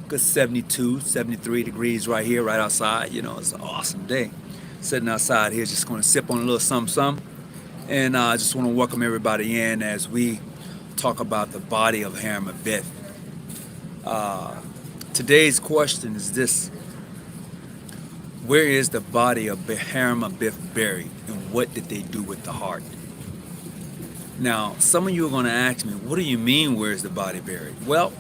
Good 72, 73 degrees right here, right outside. It's an awesome day. Sitting outside here, just going to sip on a little something, something. And I just want to welcome everybody in as we talk about the body of Hiram Abiff. Uh, Today's question is this: where is the body of Hiram Abiff buried, and what did they do with the heart? Now, some of you are going to ask me, what do you mean, where is the body buried? Well,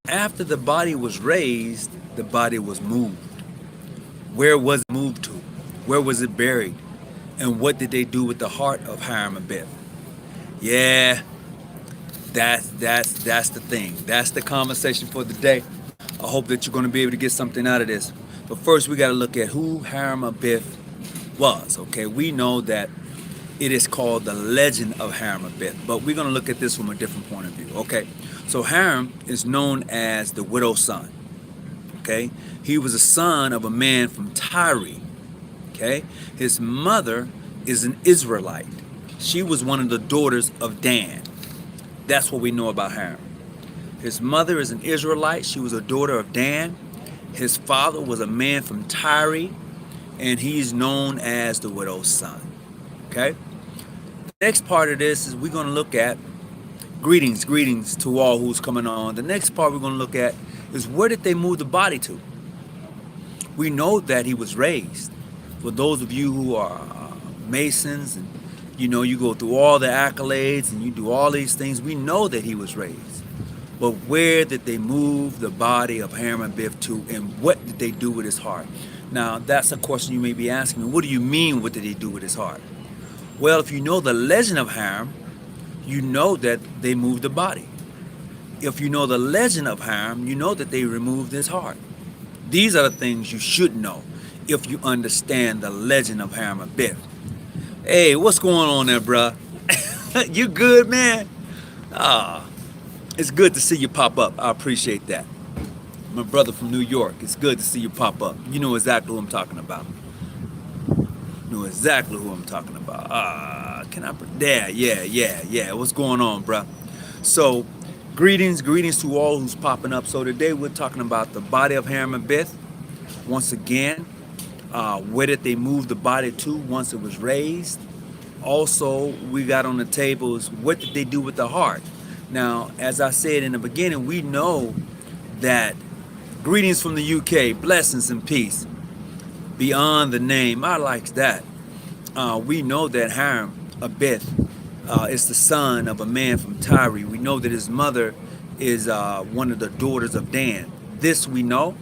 after the body was raised, the body was moved. Where was it moved to? Where was it buried? And what did they do with the heart of Hiram Abiff? Yeah, that's the thing. That's the conversation for the day. I hope that you're going to be able to get something out of this. But first, we got to look at who Hiram Abiff was. Okay, we know that it is called the legend of Hiram Abiff, but we're going to look at this from a different point of view. Okay, so Hiram is known as the widow's son. Okay, he was a son of a man from Tyre. Okay, his mother is an Israelite. She was one of the daughters of Dan. That's what we know about Hiram. His mother is an Israelite. She was a daughter of Dan. His father was a man from Tyre, and he's known as the widow's son. Okay. The next part of this is we're going to look at greetings to all who's coming on. The next part we're going to look at is where did they move the body to? We know that he was raised. For those of you who are Masons, and you go through all the accolades and you do all these things, we know that he was raised. But where did they move the body of Hiram Abiff to, and what did they do with his heart? Now, that's a question you may be asking me. What do you mean, what did they do with his heart? Well, if you know the legend of Hiram, you know that they moved the body. If you know the legend of Hiram, you know that they removed his heart. These are the things you should know if you understand the legend of Hiram Abiff. Hey, what's going on there, bruh? You good, man? It's good to see you pop up. I appreciate that. My brother from New York, it's good to see you pop up. You know exactly who I'm talking about. Yeah. What's going on, bruh? So, greetings to all who's popping up. So today we're talking about the body of Hiram Abiff. Once again, where did they move the body to once it was raised? Also, we got on the table is what did they do with the heart? Now, as I said in the beginning, we know that greetings from the UK, blessings and peace. Beyond the name, I like that. We know that Hiram Abiff is the son of a man from Tyre. We know that his mother is one of the daughters of Dan. This we know.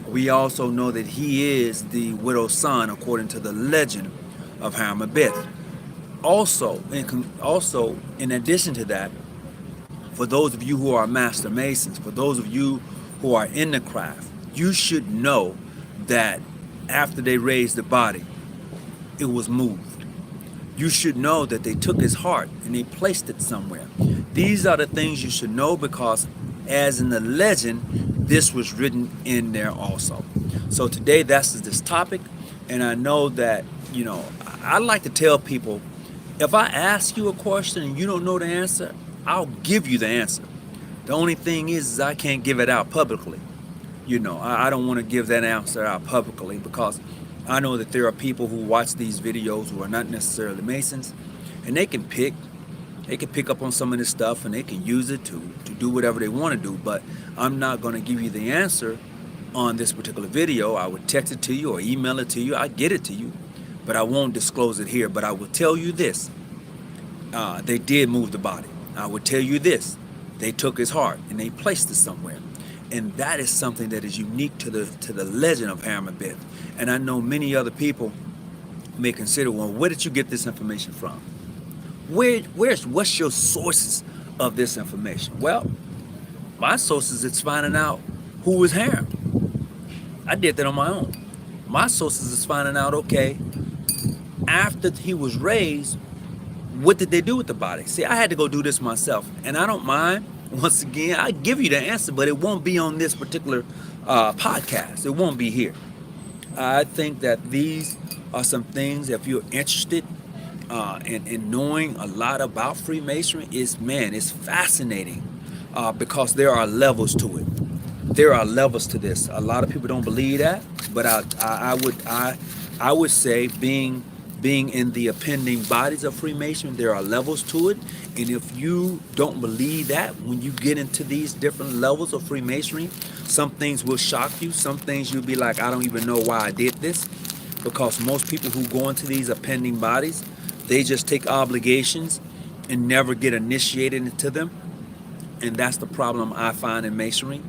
We also know that he is the widow's son according to the legend of Hiram Abiff. Also, in addition to that, for those of you who are master masons, for those of you who are in the craft, you should know that after they raised the body, it was moved. You should know that they took his heart and they placed it somewhere. These are the things you should know because, as in the legend, this was written in there also. So today, that's this topic, and I know that, I like to tell people, if I ask you a question and you don't know the answer, I'll give you the answer. The only thing is I can't give it out publicly. I don't want to give that answer out publicly because I know that there are people who watch these videos who are not necessarily Masons, and they can pick up on some of this stuff and they can use it to do whatever they want to do. But I'm not going to give you the answer on this particular video. I would text it to you or email it to you. I get it to you, but I won't disclose it here. But I will tell you this: they did move the body. I would tell you this: they took his heart and they placed it somewhere. And that is something that is unique to the legend of Hiram Abiff. And I know many other people may consider, well, where did you get this information from? What's your sources of this information? Well, my sources is finding out who was Hiram. I did that on my own. My sources is finding out, okay, after he was raised, what did they do with the body? See, I had to go do this myself, and I don't mind. Once again, I give you the answer, but it won't be on this particular podcast. It won't be here. I think that these are some things, if you're interested in knowing a lot about Freemasonry, it's fascinating because there are levels to it. There are levels to this. A lot of people don't believe that, but I would say being in the appending bodies of Freemasonry, there are levels to it. And if you don't believe that, when you get into these different levels of Freemasonry, some things will shock you. Some things you'll be like, I don't even know why I did this. Because most people who go into these appending bodies, they just take obligations and never get initiated into them. And that's the problem I find in Masonry.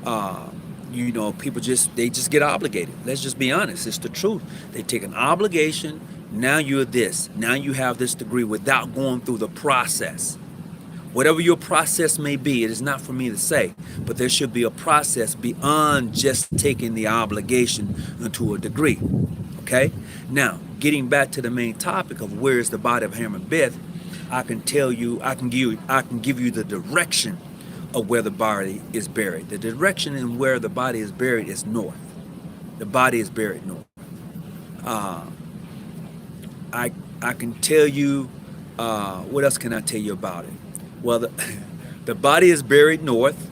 You know, people they just get obligated. Let's just be honest. It's the truth. They take an obligation. Now you're this. Now you have this degree without going through the process. Whatever your process may be, it is not for me to say, but there should be a process beyond just taking the obligation into a degree. Okay? Now, getting back to the main topic of where is the body of Hiram Abiff, I can give you the direction of where the body is buried. The direction in where the body is buried is north. The body is buried north. I can tell you, what else can I tell you about it? Well, the body is buried north.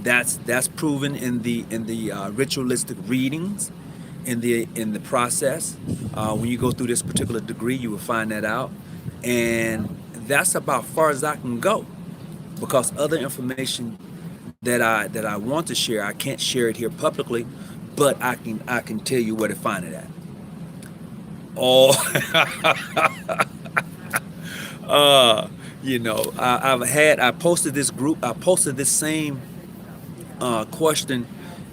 That's proven in the ritualistic readings, in the process. When you go through this particular degree, you will find that out, and that's about far as I can go, because other information that I want to share, I can't share it here publicly, but I can tell you where to find it at. Oh, you know, I posted this same question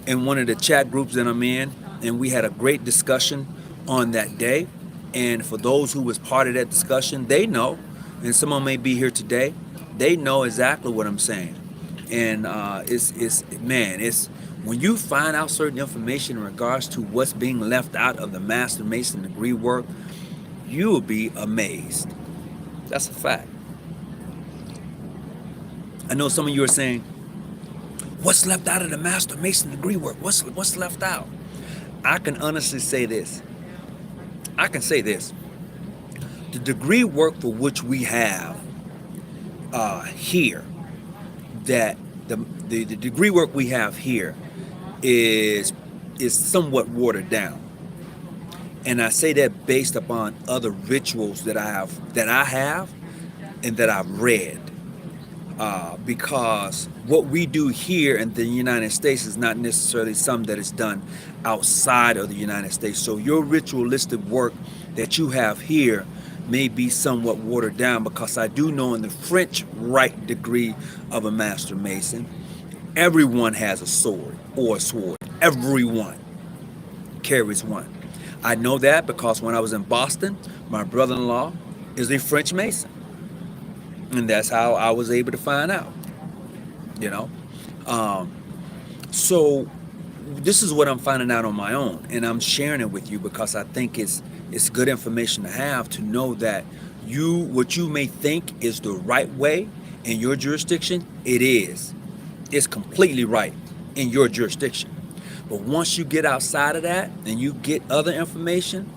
in one of the chat groups that I'm in, and we had a great discussion on that day. And for those who was part of that discussion, they know, and someone may be here today, they know exactly what I'm saying. And it's when you find out certain information in regards to what's being left out of the Master Mason degree work, you will be amazed. That's a fact. I know some of you are saying, what's left out of the Master Mason degree work? What's left out? I can honestly say this. I can say this. The degree work for which we have here, that the degree work we have here is somewhat watered down. And I say that based upon other rituals that I have and that I've read. Because what we do here in the United States is not necessarily something that is done outside of the United States. So your ritualistic work that you have here may be somewhat watered down, because I do know in the French Rite degree of a Master Mason, everyone has a sword or a sword. Everyone carries one. I know that because when I was in Boston, my brother-in-law is a French Mason. And that's how I was able to find out, you know. So this is what I'm finding out on my own, and I'm sharing it with you because I think it's good information to have, to know that what you may think is the right way in your jurisdiction, it is. It's completely right in your jurisdiction. But once you get outside of that and you get other information,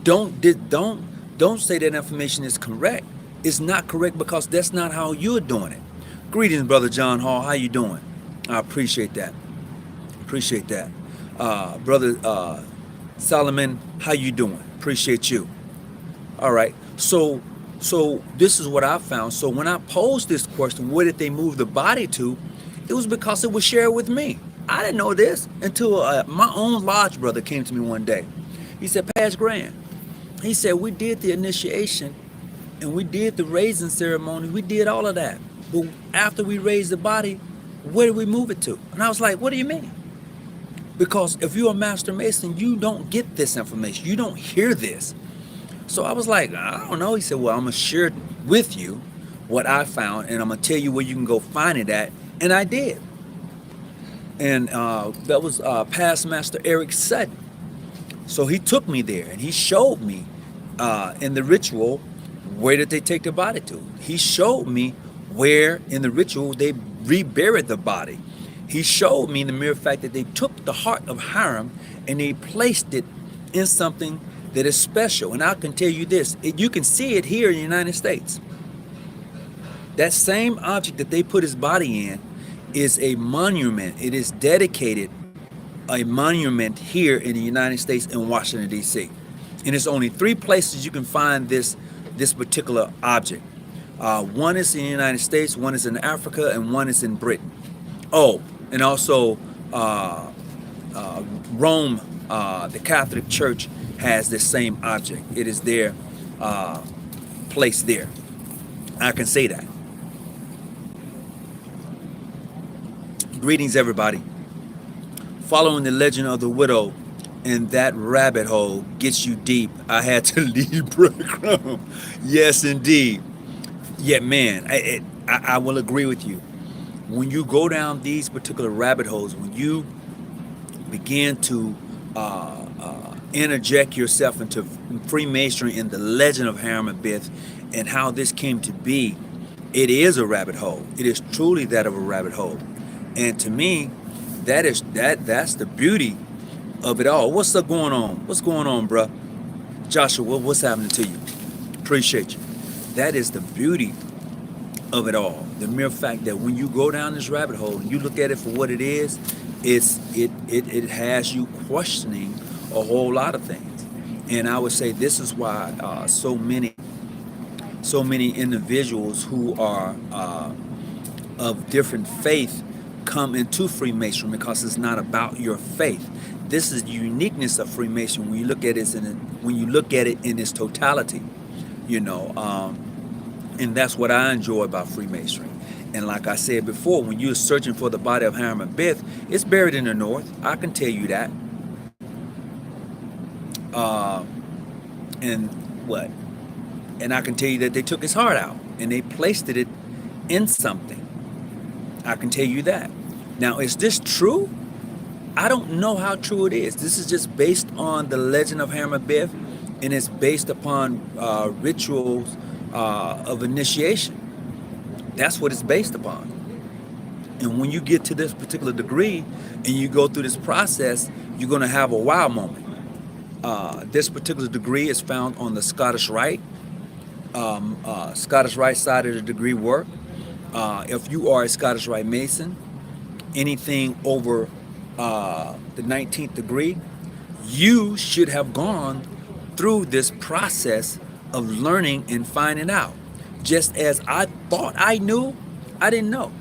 don't say that information is correct. It's not correct because that's not how you're doing it. Greetings, Brother John Hall. How you doing? I appreciate that. Appreciate that. Brother Solomon, how you doing? Appreciate you. All right. So this is what I found. So when I posed this question, where did they move the body to? It was because it was shared with me. I didn't know this until my own lodge brother came to me one day. He said, Pastor Grant, he said, we did the initiation and we did the raising ceremony. We did all of that. But after we raised the body, where did we move it to? And I was like, what do you mean? Because if you're a Master Mason, you don't get this information. You don't hear this. So I was like, I don't know. He said, well, I'm going to share with you what I found, and I'm going to tell you where you can go find it at. And I did. And that was past Master Eric Sutton. So he took me there, and he showed me in the ritual, where did they take the body to? He showed me where in the ritual they reburied the body. He showed me the mere fact that they took the heart of Hiram and they placed it in something that is special. And I can tell you this, you can see it here in the United States. That same object that they put his body in, is a monument. It is dedicated a monument here in the United States in Washington, D.C. And it's only three places you can find this particular object. One is in the United States, one is in Africa, and one is in Britain. Oh, and also Rome, the Catholic Church has this same object. It is there, placed there. I can say that. Greetings, everybody. Following the legend of the widow, and that rabbit hole gets you deep. I had to leave breadcrumb. Yes, indeed. Yeah, man, I will agree with you. When you go down these particular rabbit holes, when you begin to interject yourself into Freemasonry and the legend of Hiram Abiff and how this came to be, it is a rabbit hole. It is truly that of a rabbit hole. And to me, that's the beauty of it all. What's up going on? What's going on, bruh? Joshua, what's happening to you? Appreciate you. That is the beauty of it all. The mere fact that when you go down this rabbit hole and you look at it for what it is, it has you questioning a whole lot of things. And I would say this is why so many individuals who are of different faith come into Freemasonry, because it's not about your faith. This is the uniqueness of Freemasonry when you look at it in its totality, and that's what I enjoy about Freemasonry. And like I said before, when you're searching for the body of Hiram Abiff, it's buried in the north. I can tell you that. And I can tell you that they took his heart out and they placed it in something. I can tell you that. Now, is this true? I don't know how true it is. This is just based on the legend of Hiram Abiff, and it's based upon rituals of initiation. That's what it's based upon. And when you get to this particular degree and you go through this process, you're going to have a wow moment. This particular degree is found on the Scottish Rite side of the degree work. If you are a Scottish Rite Mason, anything over the 19th degree, you should have gone through this process of learning and finding out. Just as I thought I knew, I didn't know.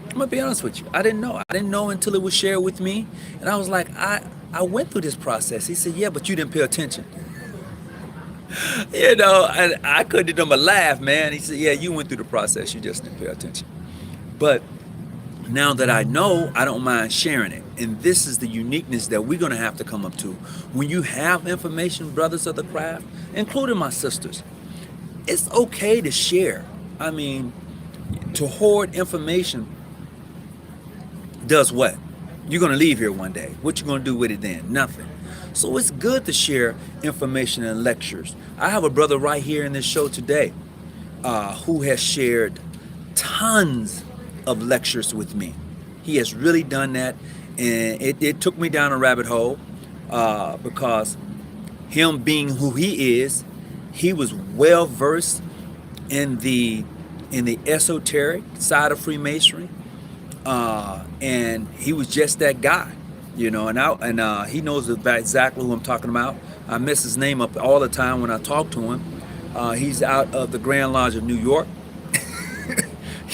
I'm gonna be honest with you. I didn't know. I didn't know until it was shared with me. And I was like, I went through this process. He said, yeah, but you didn't pay attention. And I couldn't do but laugh, man. He said, yeah, you went through the process. You just didn't pay attention. But now that I know, I don't mind sharing it. And this is the uniqueness that we're going to have to come up to. When you have information, brothers of the craft, including my sisters, it's okay to share. I mean, to hoard information does what? You're going to leave here one day. What you going to do with it then? Nothing. So it's good to share information and lectures. I have a brother right here in this show today who has shared tons of lectures with me. He has really done that, and it took me down a rabbit hole because him being who he is, he was well versed in the esoteric side of Freemasonry, and he was just that guy, and he knows exactly who I'm talking about. I mess his name up all the time when I talk to him. He's out of the Grand Lodge of New York.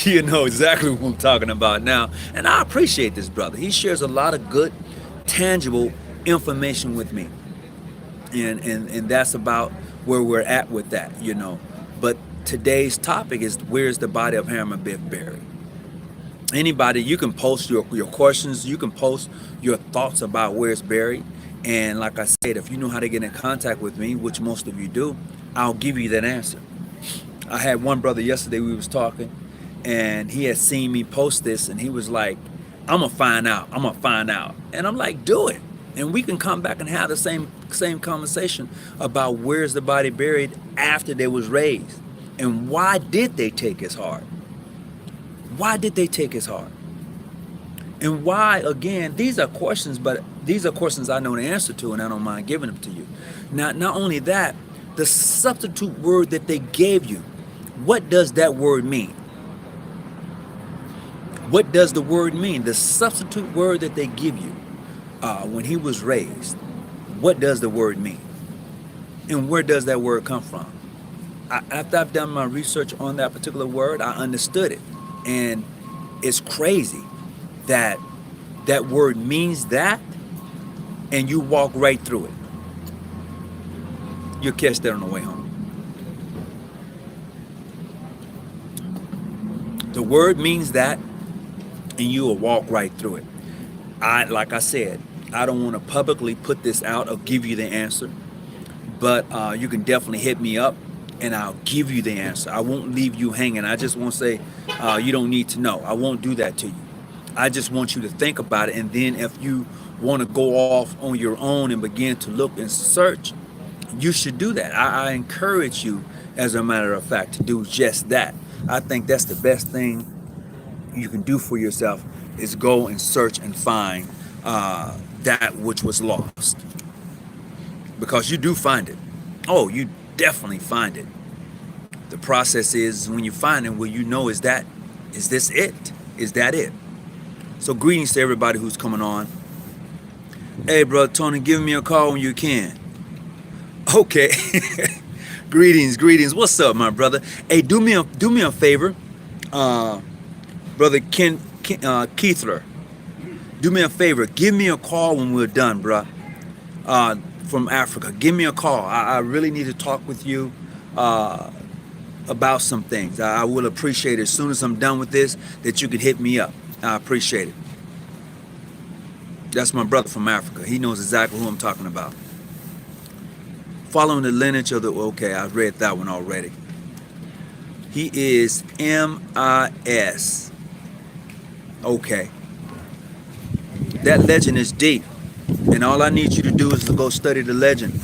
You know exactly what I'm talking about now. And I appreciate this brother. He shares a lot of good, tangible information with me. And that's about where we're at with that, But today's topic is, where's the body of Hiram Abiff buried? Anybody, you can post your questions. You can post your thoughts about where it's buried. And like I said, if you know how to get in contact with me, which most of you do, I'll give you that answer. I had one brother yesterday, we was talking, and he had seen me post this, and he was like, I'm gonna find out. And I'm like, do it. And we can come back and have the same conversation about where's the body buried after they was raised. And why did they take his heart? Why did they take his heart? And why, again, these are questions, but these are questions I know the answer to, and I don't mind giving them to you. Now, not only that, the substitute word that they gave you, what does that word mean? What does the word mean? The substitute word that they give you when he was raised. What does the word mean? And where does that word come from? After I've done my research on that particular word, I understood it. And it's crazy that that word means that, and you walk right through it. You'll catch that on the way home. The word means that, and you will walk right through it. Like I said, I don't want to publicly put this out or give you the answer, but you can definitely hit me up and I'll give you the answer. I won't leave you hanging. I just won't say you don't need to know. I won't do that to you. I just want you to think about it, and then if you want to go off on your own and begin to look and search, you should do that. I encourage you, as a matter of fact, to do just that. I think that's the best thing you can do for yourself, is go and search and find that which was lost, because you do find it. Oh, you definitely find it. The process is, when you find it, well, you know, is this it? Is that it? So greetings to everybody who's coming on. Hey, brother Tony, give me a call when you can. Okay. Greetings. What's up, my brother? Hey, do me a favor, brother Keithler. Do me a favor. Give me a call when we're done, bruh. From Africa. Give me a call. I really need to talk with you about some things. I will appreciate it as soon as I'm done with this, that you could hit me up. I appreciate it. That's my brother from Africa. He knows exactly who I'm talking about. Following the lineage of the... Okay, I've read that one already. He is MIS. Okay. That legend is deep. And all I need you to do is to go study the legend.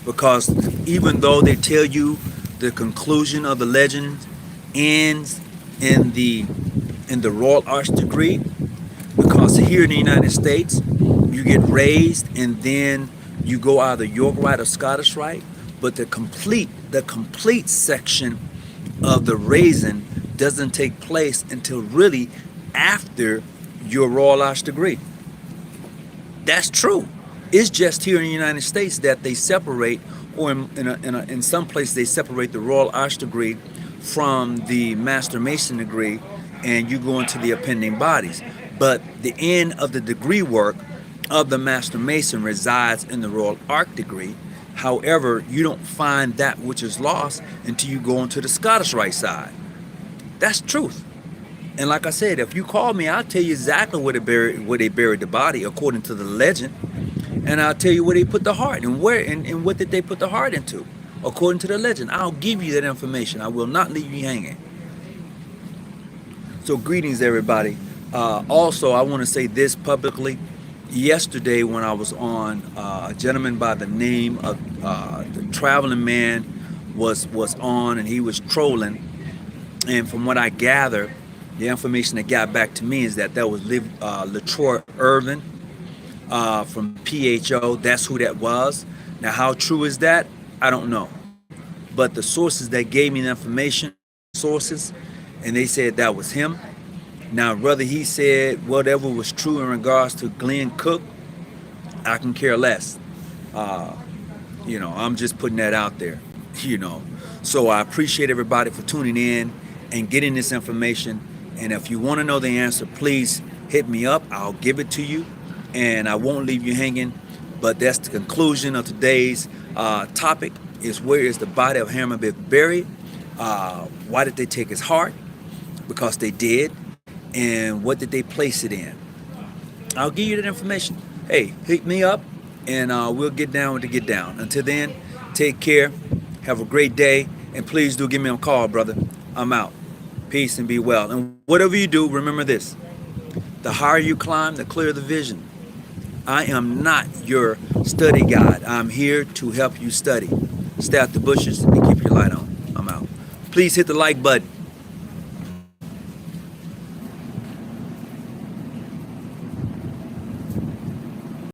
Because even though they tell you the conclusion of the legend ends in the Royal Arch degree, because here in the United States, you get raised and then you go either York Rite or Scottish Rite, but the complete section of the raising doesn't take place until really after your Royal Arch degree. That's true. It's just here in the United States that they separate, or in some places they separate the Royal Arch degree from the Master Mason degree, and you go into the appending bodies. But the end of the degree work of the Master Mason resides in the Royal Arch degree. However, you don't find that which is lost until you go into the Scottish Rite side. That's truth. And like I said, if you call me, I'll tell you exactly where they buried the body according to the legend, and I'll tell you where they put the heart and where and what did they put the heart into according to the legend. I'll give you that information. I will not leave you hanging. So greetings, everybody. Also, I want to say this publicly. Yesterday, when I was on, a gentleman by the name of the Traveling Man was on, and he was trolling. And from what I gather, the information that got back to me is that was Latroy Irvin from PHO. That's who that was. Now, how true is that? I don't know. But the sources that gave me the information, and they said that was him. Now, whether he said whatever was true in regards to Glenn Cook, I can care less. I'm just putting that out there, So I appreciate everybody for tuning in and getting this information. And if you want to know the answer, please hit me up. I'll give it to you, and I won't leave you hanging. But that's the conclusion of today's topic, is where is the body of Hiram Abiff buried? Why did they take his heart? Because they did. And what did they place it in? I'll give you that information. Hey, hit me up, and we'll get down with the get down. Until then, take care. Have a great day. And please do give me a call, brother. I'm out. Peace and be well. And whatever you do, remember this. The higher you climb, the clearer the vision. I am not your study guide. I'm here to help you study. Stay out the bushes and keep your light on. I'm out. Please hit the like button.